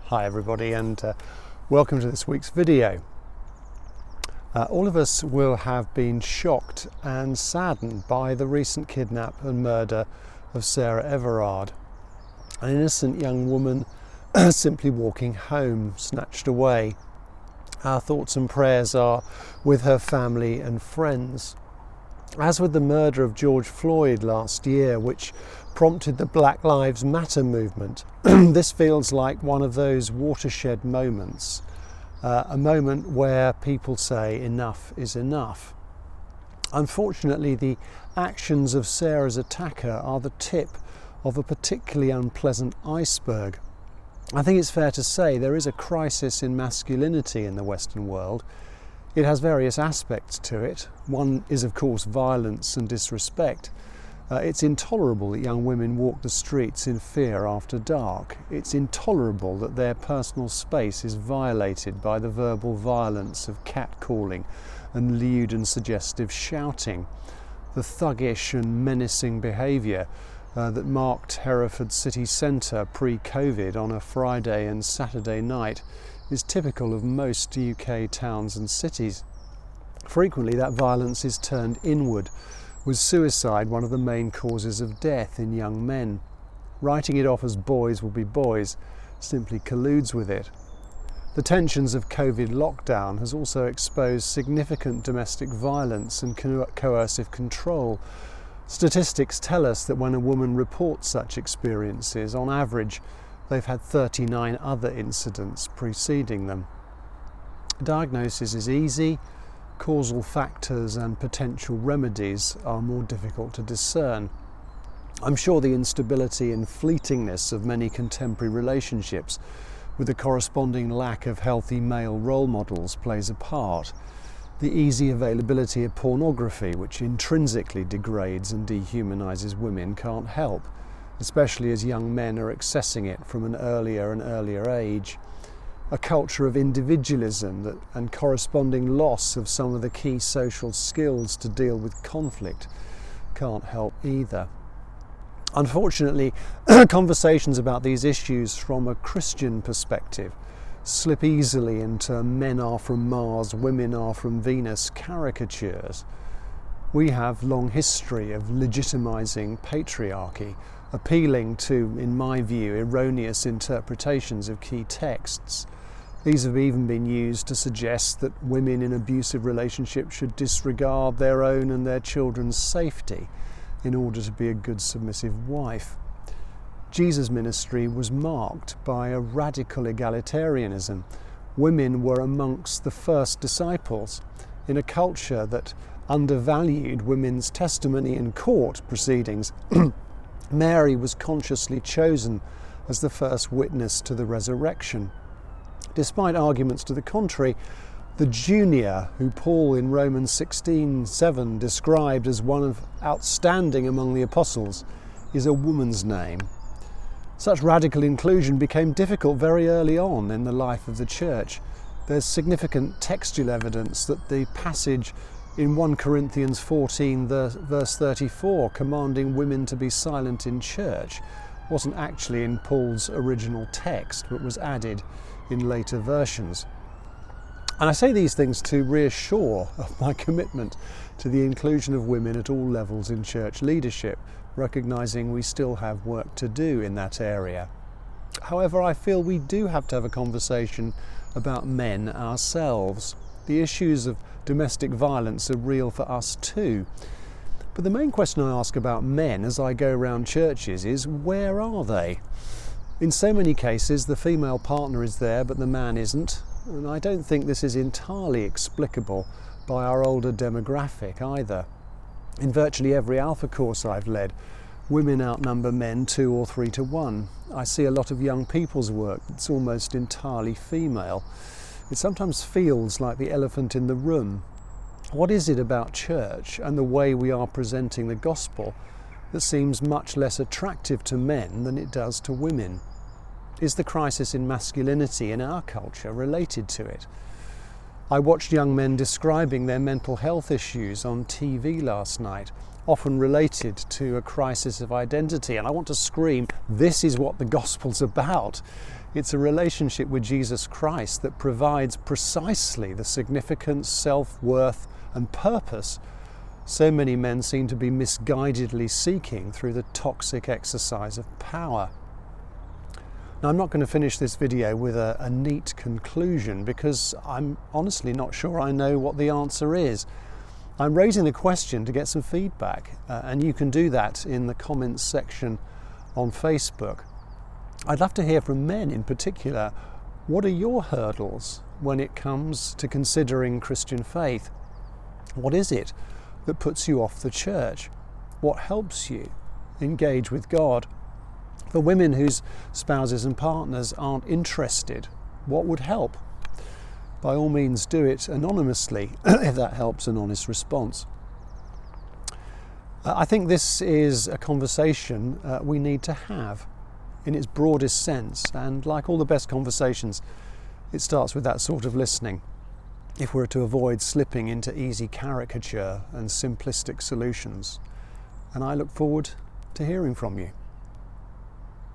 Hi everybody, and welcome to this week's video. All of us will have been shocked and saddened by the recent kidnap and murder of Sarah Everard, an innocent young woman simply walking home, snatched away. Our thoughts and prayers are with her family and friends. As with the murder of George Floyd last year, which prompted the Black Lives Matter movement, this feels like one of those watershed moments, a moment where people say enough is enough. Unfortunately, the actions of Sarah's attacker are the tip of a particularly unpleasant iceberg. I think it's fair to say there is a crisis in masculinity in the Western world. It has various aspects to it. One is, of course, violence and disrespect. It's intolerable that young women walk the streets in fear after dark. It's intolerable that their personal space is violated by the verbal violence of catcalling and lewd and suggestive shouting. The thuggish and menacing behaviour that marked Hereford city centre pre-COVID on a Friday and Saturday night is typical of most UK towns and cities. Frequently that violence is turned inward, with suicide one of the main causes of death in young men. Writing it off as boys will be boys simply colludes with it. The tensions of COVID lockdown has also exposed significant domestic violence and coercive control. Statistics tell us that when a woman reports such experiences, on average, they've had 39 other incidents preceding them. Diagnosis is easy. Causal factors and potential remedies are more difficult to discern. I'm sure the instability and fleetingness of many contemporary relationships, with the corresponding lack of healthy male role models, plays a part. The easy availability of pornography, which intrinsically degrades and dehumanises women, can't help, especially as young men are accessing it from an earlier and earlier age. A culture of individualism and corresponding loss of some of the key social skills to deal with conflict can't help either. Unfortunately, conversations about these issues from a Christian perspective slip easily into men are from Mars, women are from Venus caricatures. We have long history of legitimising patriarchy, appealing to, in my view, erroneous interpretations of key texts. These have even been used to suggest that women in abusive relationships should disregard their own and their children's safety in order to be a good submissive wife. Jesus' ministry was marked by a radical egalitarianism. Women were amongst the first disciples in a culture that undervalued women's testimony in court proceedings. Mary was consciously chosen as the first witness to the resurrection. Despite arguments to the contrary, the junior, who Paul in Romans 16:7 described as one of outstanding among the apostles, is a woman's name. Such radical inclusion became difficult very early on in the life of the church. There's significant textual evidence that the passage in 1 Corinthians 14 verse 34 commanding women to be silent in church wasn't actually in Paul's original text, but was added in later versions. And I say these things to reassure of my commitment to the inclusion of women at all levels in church leadership, recognising we still have work to do in that area. However, I feel we do have to have a conversation about men ourselves. The issues of domestic violence are real for us too. But the main question I ask about men as I go around churches is, where are they? In so many cases, the female partner is there, but the man isn't. And I don't think this is entirely explicable by our older demographic either. In virtually every Alpha course I've led, women outnumber men 2 or 3 to 1. I see a lot of young people's work that's almost entirely female. It sometimes feels like the elephant in the room. What is it about church and the way we are presenting the gospel that seems much less attractive to men than it does to women? Is the crisis in masculinity in our culture related to it? I watched young men describing their mental health issues on TV last night, often related to a crisis of identity, and I want to scream, this is what the gospel's about. It's a relationship with Jesus Christ that provides precisely the significance, self-worth and purpose so many men seem to be misguidedly seeking through the toxic exercise of power. Now, I'm not going to finish this video with a neat conclusion because I'm honestly not sure I know what the answer is. I'm raising the question to get some feedback, and you can do that in the comments section on Facebook. I'd love to hear from men in particular. What are your hurdles when it comes to considering Christian faith? What is it that puts you off the church? What helps you engage with God? For women whose spouses and partners aren't interested, what would help? By all means, do it anonymously if that helps an honest response. I think this is a conversation we need to have in its broadest sense, and like all the best conversations, it starts with that sort of listening, if we're to avoid slipping into easy caricature and simplistic solutions. And I look forward to hearing from you.